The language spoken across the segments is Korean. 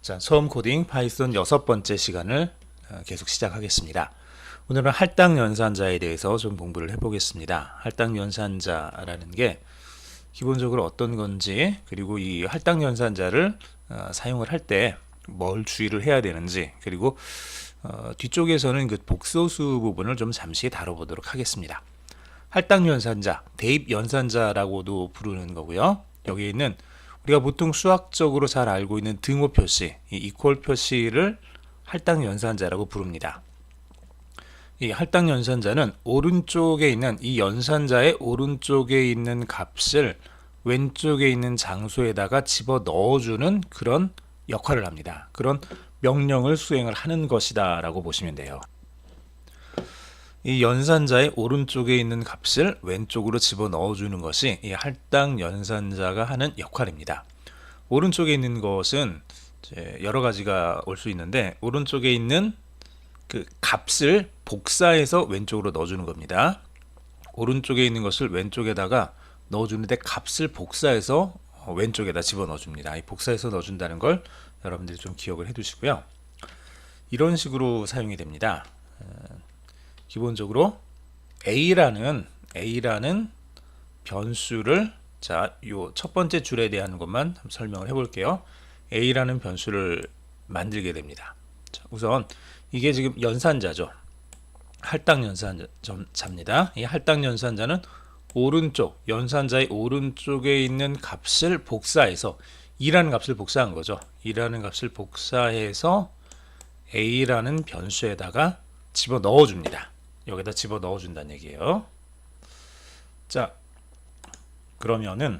자, 처음 코딩 파이썬 6번째 시간을 계속 시작하겠습니다. 오늘은 할당 연산자에 대해서 좀 공부를 해보겠습니다. 할당 연산자라는 게 기본적으로 어떤 건지, 그리고 이 할당 연산자를 사용을 할 때 뭘 주의를 해야 되는지, 그리고 뒤쪽에서는 그 복소수 부분을 좀 잠시 다뤄보도록 하겠습니다. 할당 연산자, 대입 연산자라고도 부르는 거고요. 여기에 있는 우리가 보통 수학적으로 잘 알고 있는 등호 표시, 이 이퀄 표시를 할당 연산자라고 부릅니다. 이 할당 연산자는 오른쪽에 있는 이 연산자의 오른쪽에 있는 값을 왼쪽에 있는 장소에다가 집어 넣어주는 그런 역할을 합니다. 그런 명령을 수행을 하는 것이다 라고 보시면 돼요. 이 연산자의 오른쪽에 있는 값을 왼쪽으로 집어 넣어주는 것이 이 할당 연산자가 하는 역할입니다. 오른쪽에 있는 것은 이제 여러 가지가 올 수 있는데, 오른쪽에 있는 그 값을 복사해서 왼쪽으로 넣어주는 겁니다. 오른쪽에 있는 것을 왼쪽에다가 넣어주는데 값을 복사해서 왼쪽에다 집어 넣어줍니다. 이 복사해서 넣어준다는 걸 여러분들이 좀 기억을 해두시고요. 이런 식으로 사용이 됩니다. 기본적으로 A라는 변수를, 자, 요 첫 번째 줄에 대한 것만 한번 설명을 해볼게요. A라는 변수를 만들게 됩니다. 자, 우선 이게 지금 연산자죠. 할당 연산자입니다. 이 할당 연산자는 오른쪽, 연산자의 오른쪽에 있는 값을 복사해서 2라는 값을 복사한 거죠. 2라는 값을 복사해서 A라는 변수에다가 집어 넣어줍니다. 여기다 집어 넣어준다는 얘기예요. 자, 그러면은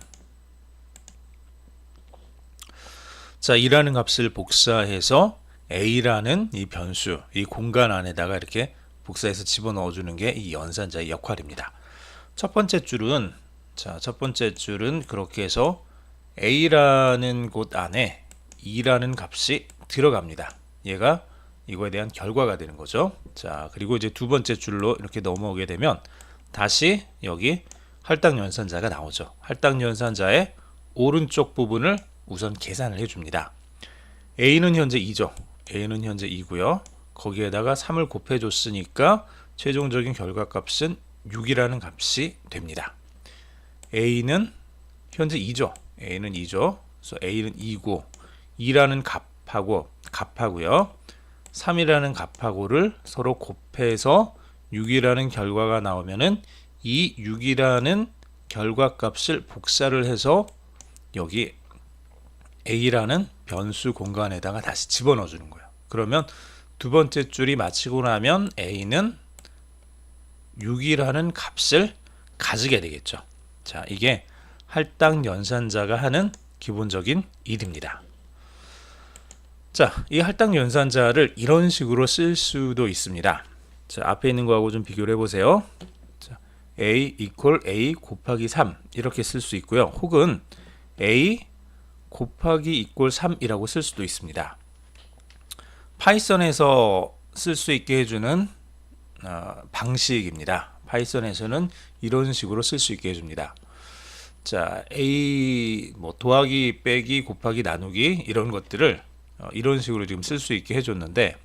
자, 2라는 값을 복사해서 A라는 이 변수, 이 공간 안에다가 이렇게 복사해서 집어 넣어주는 게 이 연산자의 역할입니다. 첫 번째 줄은, 자, 첫 번째 줄은 그렇게 해서 A라는 곳 안에 2라는 값이 들어갑니다. 얘가 이거에 대한 결과가 되는 거죠. 자, 그리고 이제 두 번째 줄로 이렇게 넘어오게 되면 다시 여기 할당 연산자가 나오죠. 할당 연산자의 오른쪽 부분을 우선 계산을 해줍니다. A는 현재 2죠. A는 현재 2고요. 거기에다가 3을 곱해줬으니까 최종적인 결과값은 6이라는 값이 됩니다. A는 현재 2죠. A는 2죠. 그래서 A는 2고 2라는 값하고요. 3이라는 값하고를 서로 곱해서 6이라는 결과가 나오면은 이 6이라는 결과값을 복사를 해서 여기 A라는 변수 공간에다가 다시 집어넣어 주는 거예요. 그러면 두 번째 줄이 마치고 나면 A는 6이라는 값을 가지게 되겠죠. 자, 이게 할당 연산자가 하는 기본적인 일입니다. 자, 이 할당 연산자를 이런 식으로 쓸 수도 있습니다. 자, 앞에 있는 거하고 좀 비교를 해보세요. 자, A equal A 곱하기 3 이렇게 쓸 수 있고요. 혹은 A 곱하기 equal 3이라고 쓸 수도 있습니다. 파이썬에서 쓸 수 있게 해주는 방식입니다. 파이썬에서는 이런 식으로 쓸 수 있게 해줍니다. 자, A 더하기, 빼기, 곱하기, 나누기 이런 것들을 이런 식으로 지금 쓸 수 있게 해줬는데,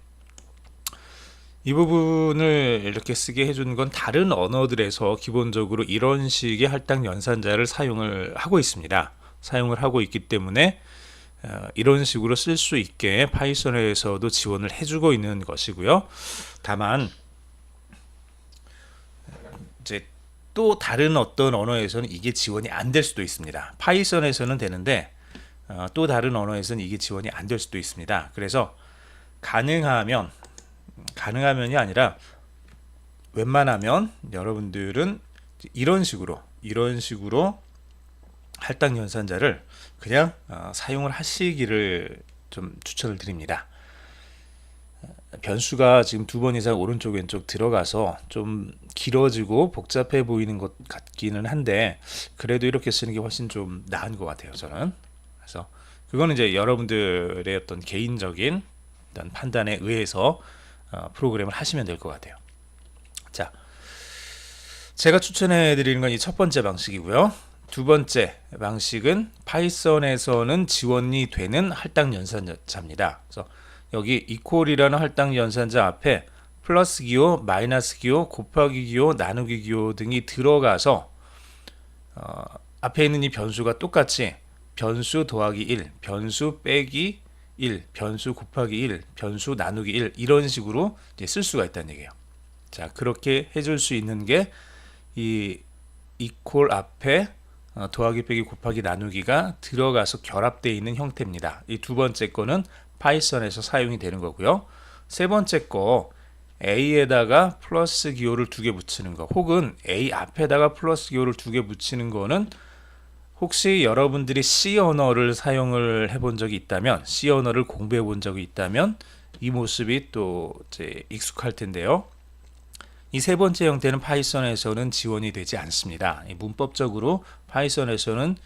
이 부분을 이렇게 쓰게 해준 건 다른 언어들에서 기본적으로 이런 식의 할당 연산자를 사용을 하고 있습니다. 사용을 하고 있기 때문에 이런 식으로 쓸 수 있게 파이썬에서도 지원을 해주고 있는 것이고요. 다만 이제 또 다른 어떤 언어에서는 이게 지원이 안 될 수도 있습니다. 파이썬에서는 되는데 또 다른 언어에서는 이게 지원이 안 될 수도 있습니다. 그래서 가능하면이 아니라 웬만하면 여러분들은 이런 식으로 할당 연산자를 그냥 사용을 하시기를 좀 추천을 드립니다. 변수가 지금 두 번 이상 오른쪽 왼쪽 들어가서 좀 길어지고 복잡해 보이는 것 같기는 한데, 그래도 이렇게 쓰는 게 훨씬 좀 나은 것 같아요, 저는. 그래서 그거는 이제 여러분들의 어떤 개인적인 어떤 판단에 의해서 프로그램을 하시면 될 것 같아요. 자, 제가 추천해 드리는 건 이 첫 번째 방식이고요. 두 번째 방식은 파이썬에서는 지원이 되는 할당 연산자입니다. 그래서 여기 equal이라는 할당 연산자 앞에 플러스 기호, 마이너스 기호, 곱하기 기호, 나누기 기호 등이 들어가서 앞에 있는 이 변수가 똑같이 변수 더하기 1, 변수 빼기 1, 변수 곱하기 1, 변수 나누기 1 이런 식으로 이제 쓸 수가 있다는 얘기예요. 자, 그렇게 해줄 수 있는 게 이 equal 앞에 더하기 빼기 곱하기 나누기가 들어가서 결합되어 있는 형태입니다. 이 두 번째 거는 파이썬에서 사용이 되는 거고요. 세 번째 거 A에다가 플러스 기호를 두 개 붙이는 거, 혹은 A 앞에다가 플러스 기호를 두 개 붙이는 거는 혹시 여러분들이 C 언어를 사용을 해본 적이 있다면, C 언어를 공부해 본 적이 있다면 이 모습이 또 이제 익숙할 텐데요. 이 세 번째 형태는 파이썬에서는 지원이 되지 않습니다. 문법적으로 파이썬에서는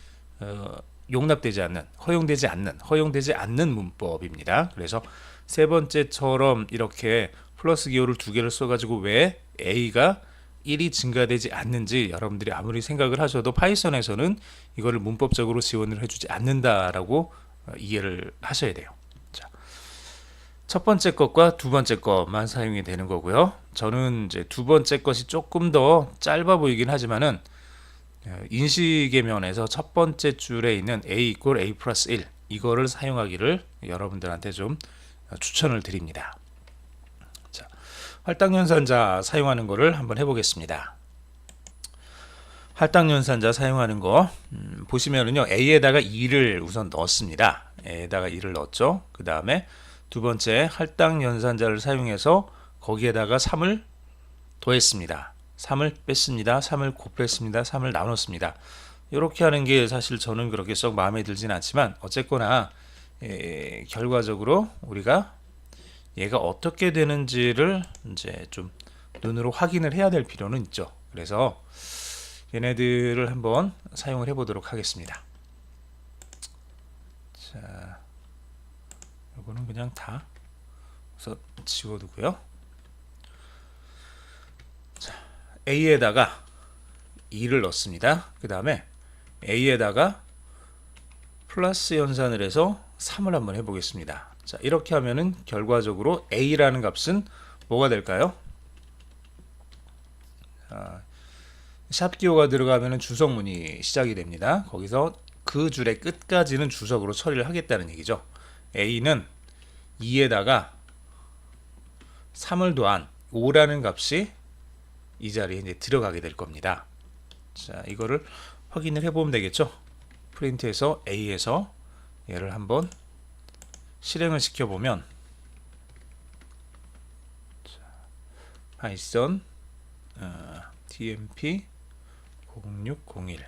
용납되지 않는, 허용되지 않는 문법입니다. 그래서 세 번째처럼 이렇게 플러스 기호를 두 개를 써가지고 왜 A가 1이 증가되지 않는지 여러분들이 아무리 생각을 하셔도 파이썬에서는 이거를 문법적으로 지원을 해주지 않는다라고 이해를 하셔야 돼요. 자, 첫 번째 것과 두 번째 것만 사용이 되는 거고요. 저는 이제 두 번째 것이 조금 더 짧아 보이긴 하지만은 인식의 면에서 첫 번째 줄에 있는 A equal A 플러스 1 이거를 사용하기를 여러분들한테 좀 추천을 드립니다. 자, 할당연산자 사용하는 거를 한번 해보겠습니다. 할당연산자 사용하는 거 보시면은요, A에다가 2를 우선 넣었습니다. A에다가 2를 넣었죠. 그 다음에 두 번째 할당연산자를 사용해서 거기에다가 3을 더했습니다. 3을 뺐습니다. 3을 곱했습니다. 3을 나눴습니다. 이렇게 하는 게 사실 저는 그렇게 썩 마음에 들진 않지만 어쨌거나 결과적으로 우리가 얘가 어떻게 되는지를 이제 좀 눈으로 확인을 해야 될 필요는 있죠. 그래서 얘네들을 한번 사용을 해 보도록 하겠습니다. 자, 이거는 그냥 다 우선 지워두고요. 자, A에다가 2를 넣습니다. 그 다음에 A에다가 플러스 연산을 해서 3을 한번 해보겠습니다. 자, 이렇게 하면은 결과적으로 A라는 값은 뭐가 될까요? 샵 기호가 들어가면은 주석문이 시작이 됩니다. 거기서 그 줄의 끝까지는 주석으로 처리를 하겠다는 얘기죠. A는 2에다가 3을 더한 5라는 값이 이 자리에 이제 들어가게 될 겁니다. 자, 이거를 확인을 해보면 되겠죠. 프린트해서 A에서 얘를 한번 실행을 시켜보면 파이썬 tmp 0601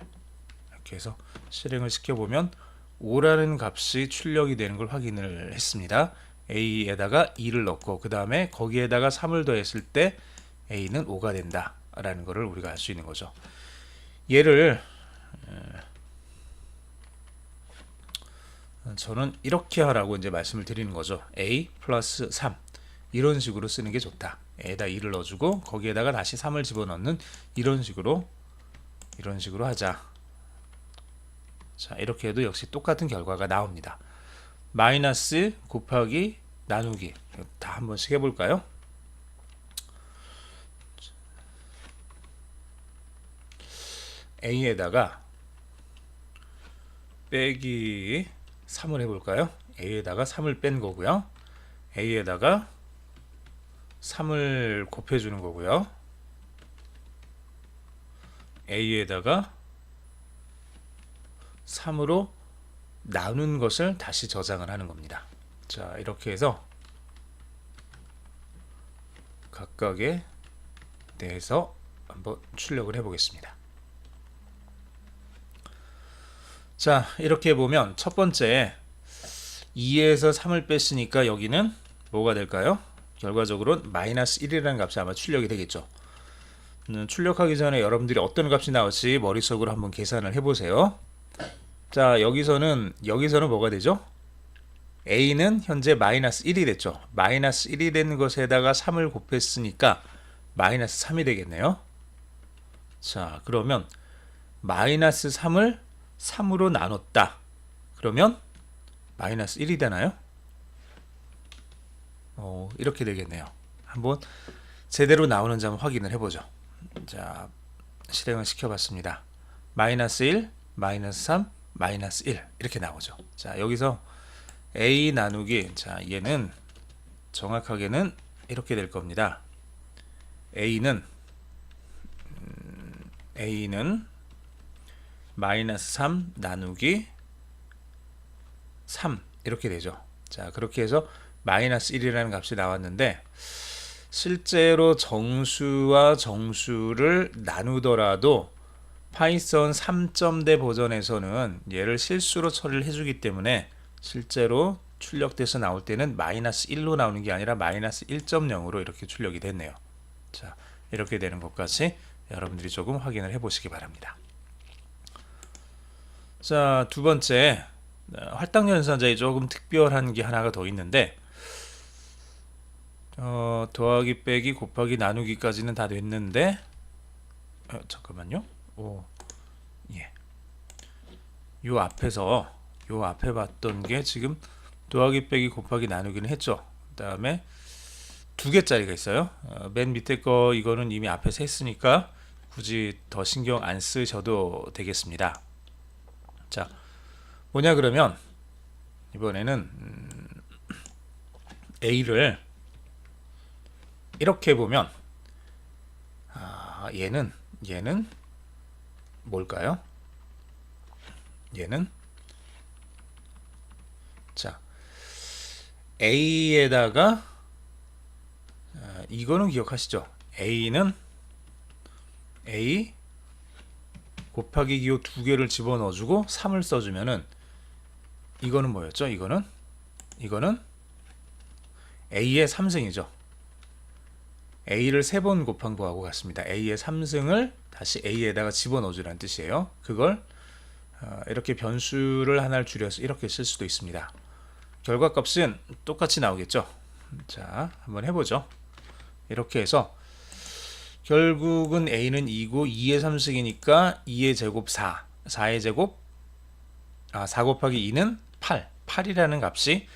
이렇게 해서 실행을 시켜보면 5라는 값이 출력이 되는 걸 확인을 했습니다. A에다가 2를 넣고 그 다음에 거기에다가 3을 더했을 때 A는 5가 된다 라는 것을 우리가 알 수 있는 거죠. 얘를 저는 이렇게 하라고 이제 말씀을 드리는 거죠. A 플러스 3 이런 식으로 쓰는 게 좋다. A에다 2를 넣어주고 거기에다가 다시 3을 집어넣는 이런 식으로 하자. 자, 이렇게 해도 역시 똑같은 결과가 나옵니다. 마이너스 곱하기 나누기 다 한 번씩 해볼까요? A에다가 빼기 3을 해볼까요? A에다가 3을 뺀 거고요. A에다가 3을 곱해주는 거고요. A에다가 3으로 나눈 것을 다시 저장을 하는 겁니다. 자, 이렇게 해서 각각에 대해서 한번 출력을 해보겠습니다. 자, 이렇게 보면 첫 번째 2에서 3을 뺐으니까 여기는 뭐가 될까요? 결과적으로 마이너스 1이라는 값이 아마 출력이 되겠죠. 출력하기 전에 여러분들이 어떤 값이 나올지 머릿속으로 한번 계산을 해보세요. 자, 여기서는 뭐가 되죠? A는 현재 마이너스 1이 됐죠. 마이너스 1이 된 것에다가 3을 곱했으니까 마이너스 3이 되겠네요. 자, 그러면 마이너스 3을 3으로 나눴다. 그러면 마이너스 1이 되나요? 이렇게 되겠네요. 한번 제대로 나오는지 한번 확인을 해보죠. 자, 실행을 시켜봤습니다. 마이너스 1, 마이너스 3, 마이너스 1 이렇게 나오죠. 자, 여기서 a 나누기, 자, 얘는 정확하게는 이렇게 될 겁니다. a는 마이너스 3 나누기 3 이렇게 되죠. 자, 그렇게 해서 마이너스 1이라는 값이 나왔는데, 실제로 정수와 정수를 나누더라도 파이썬 3.0 버전에서는 얘를 실수로 처리를 해주기 때문에 실제로 출력돼서 나올 때는 마이너스 1로 나오는 게 아니라 마이너스 1.0으로 이렇게 출력이 됐네요. 자, 이렇게 되는 것까지 여러분들이 조금 확인을 해 보시기 바랍니다. 자, 두 번째, 할당연산자에 조금 특별한 게 하나가 더 있는데, 더하기 빼기 곱하기 나누기까지는 다 됐는데, 잠깐만요. 예. 요 앞에 봤던 게 지금 더하기 빼기 곱하기 나누기는 했죠. 그 다음에 두 개짜리가 있어요. 맨 밑에 거 이거는 이미 앞에서 했으니까 굳이 더 신경 안 쓰셔도 되겠습니다. 자, 뭐냐 그러면 이번에는 A를 이렇게 보면 얘는 뭘까요? 얘는, 자, A에다가 이거는 기억하시죠? A는 A 곱하기 기호 두 개를 집어넣어주고 3을 써주면은, 이거는 뭐였죠? 이거는 A의 3승이죠. A를 3번 곱한 거하고 같습니다. A의 3승을 다시 A에다가 집어넣어주라는 뜻이에요. 그걸 이렇게 변수를 하나를 줄여서 이렇게 쓸 수도 있습니다. 결과값은 똑같이 나오겠죠. 자, 한번 해보죠. 이렇게 해서 결국은 A는 2고 2의 3승이니까 2의 제곱 4, 4의 제곱 4 곱하기 2는 8이라는 값이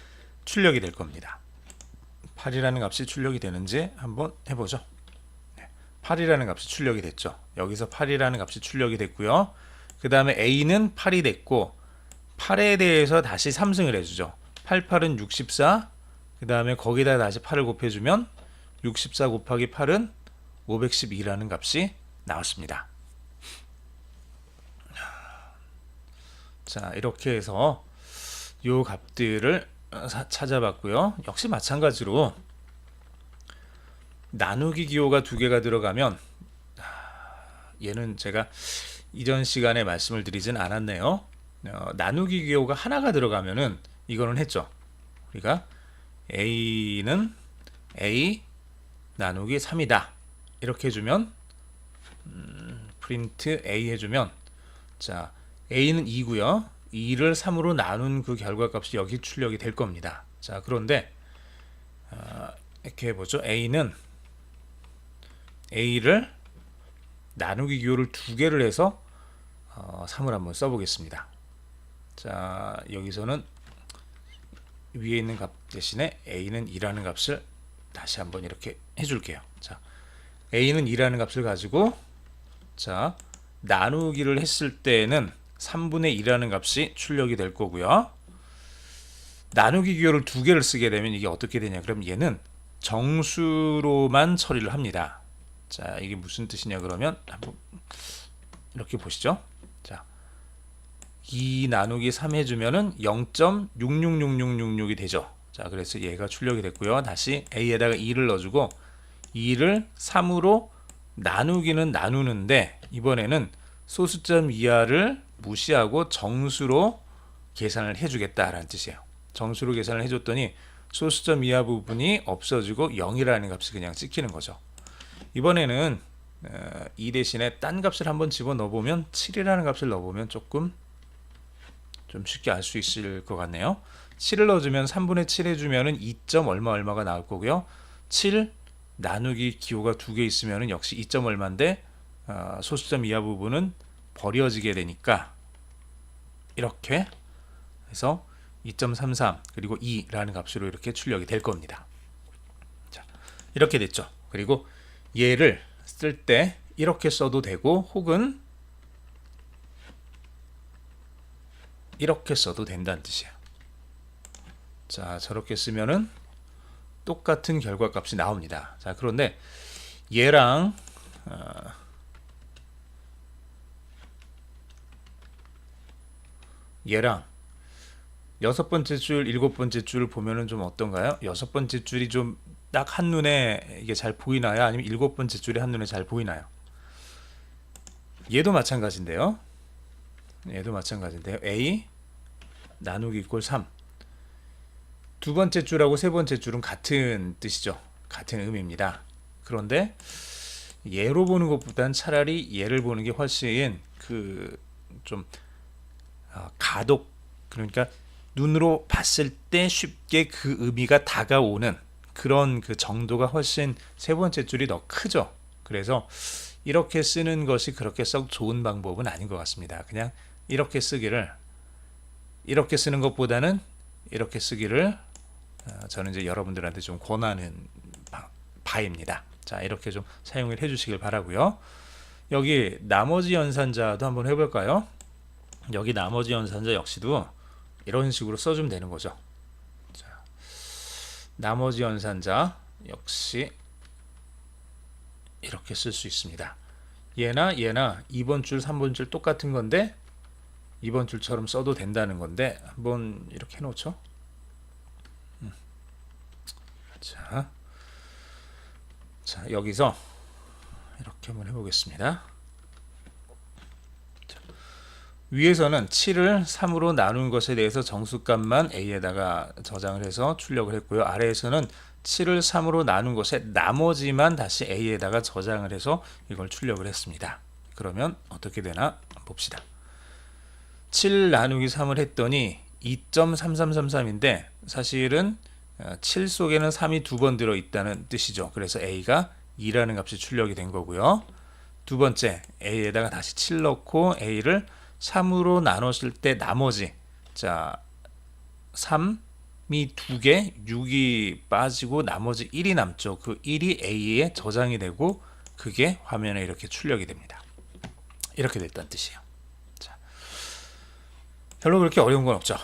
출력이 될 겁니다. 8이라는 값이 출력이 되는지 한번 해보죠. 8이라는 값이 출력이 됐죠. 여기서 8이라는 값이 출력이 됐고요. 그 다음에 A는 8이 됐고, 8에 대해서 다시 3승을 해주죠. 8, 8은 64, 그 다음에 거기다 다시 8을 곱해주면 64 곱하기 8은 512라는 값이 나왔습니다. 자, 이렇게 해서 요 값들을 찾아봤고요. 역시 마찬가지로 나누기 기호가 두 개가 들어가면, 얘는 제가 이전 시간에 말씀을 드리진 않았네요. 나누기 기호가 하나가 들어가면은 이거는 했죠. 우리가 A는 A 나누기 3이다 이렇게 해주면, 프린트 A 해주면, 자, A는 2고요 2를 3으로 나눈 그 결과값이 여기 출력이 될 겁니다. 자, 그런데 이렇게 해보죠. A를 나누기 기호를 두 개를 해서 3을 한번 써보겠습니다. 자, 여기서는 위에 있는 값 대신에 A는 2라는 값을 다시 한번 이렇게 해줄게요. 자, A는 2라는 값을 가지고, 자, 나누기를 했을 때는 3분의 2라는 값이 출력이 될 거고요. 나누기 기호를 두 개를 쓰게 되면 이게 어떻게 되냐? 그럼 얘는 정수로만 처리를 합니다. 자, 이게 무슨 뜻이냐 그러면 한번 이렇게 보시죠. 자, 2 나누기 3 해주면은 0.666666이 되죠. 자, 그래서 얘가 출력이 됐고요. 다시 A에다가 2를 넣어주고 2를 3으로 나누기는 나누는데, 이번에는 소수점 이하를 무시하고 정수로 계산을 해주겠다라는 뜻이에요. 정수로 계산을 해줬더니 소수점 이하 부분이 없어지고 0이라는 값이 그냥 찍히는 거죠. 이번에는 이 대신에 딴 값을 한번 집어 넣어보면 7이라는 값을 넣어보면 조금 좀 쉽게 알 수 있을 것 같네요. 7을 넣어주면 3분의 7 해주면은 2점 얼마가 나올 거고요. 7 나누기 기호가 두 개 있으면은 역시 2점 얼마인데, 소수점 이하 부분은 버려지게 되니까 이렇게 해서 2.33 그리고 2라는 값으로 이렇게 출력이 될 겁니다. 자, 이렇게 됐죠. 그리고 얘를 쓸 때 이렇게 써도 되고 혹은 이렇게 써도 된다는 뜻이에요. 자, 저렇게 쓰면은 똑같은 결과값이 나옵니다. 자, 그런데 얘랑 얘랑 여섯 번째 줄, 일곱 번째 줄 보면은 좀 어떤가요? 여섯 번째 줄이 좀 딱 한눈에 이게 잘 보이나요? 아니면 일곱 번째 줄이 한눈에 잘 보이나요? 얘도 마찬가지인데요. A 나누기 이꼴 3. 두 번째 줄하고 세 번째 줄은 같은 뜻이죠. 같은 의미입니다. 그런데 얘로 보는 것보단 차라리 얘를 보는 게 훨씬 좀 가독, 그러니까 눈으로 봤을 때 쉽게 그 의미가 다가오는 그런 그 정도가 훨씬 세 번째 줄이 더 크죠. 그래서 이렇게 쓰는 것이 그렇게 썩 좋은 방법은 아닌 것 같습니다. 그냥 이렇게 쓰는 것보다는 이렇게 쓰기를 저는 이제 여러분들한테 좀 권하는 바입니다. 자, 이렇게 좀 사용을 해주시길 바라고요. 여기 나머지 연산자도 한번 해볼까요? 여기 나머지 연산자 역시도 이런 식으로 써주면 되는 거죠. 자, 나머지 연산자 역시 이렇게 쓸 수 있습니다. 얘나 2번 줄, 3번 줄 똑같은 건데 2번 줄처럼 써도 된다는 건데 한번 이렇게 해놓죠. 자, 여기서 이렇게 한번 해보겠습니다. 위에서는 7을 3으로 나눈 것에 대해서 정수값만 A에다가 저장을 해서 출력을 했고요. 아래에서는 7을 3으로 나눈 것에 나머지만 다시 A에다가 저장을 해서 이걸 출력을 했습니다. 그러면 어떻게 되나 봅시다. 7 나누기 3을 했더니 2.3333인데 사실은 7 속에는 3이 두 번 들어있다는 뜻이죠. 그래서 A가 2라는 값이 출력이 된 거고요. 두 번째 A에다가 다시 7 넣고 A를 3으로 나눴을 때 나머지, 자 3이 2개, 6이 빠지고 나머지 1이 남죠. 그 1이 A에 저장이 되고 그게 화면에 이렇게 출력이 됩니다. 이렇게 됐다는 뜻이에요. 자, 별로 그렇게 어려운 건 없죠.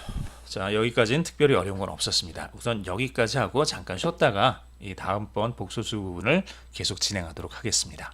자, 여기까지는 특별히 어려운 건 없었습니다. 우선 여기까지 하고 잠깐 쉬었다가 이 다음번 복소수 부분을 계속 진행하도록 하겠습니다.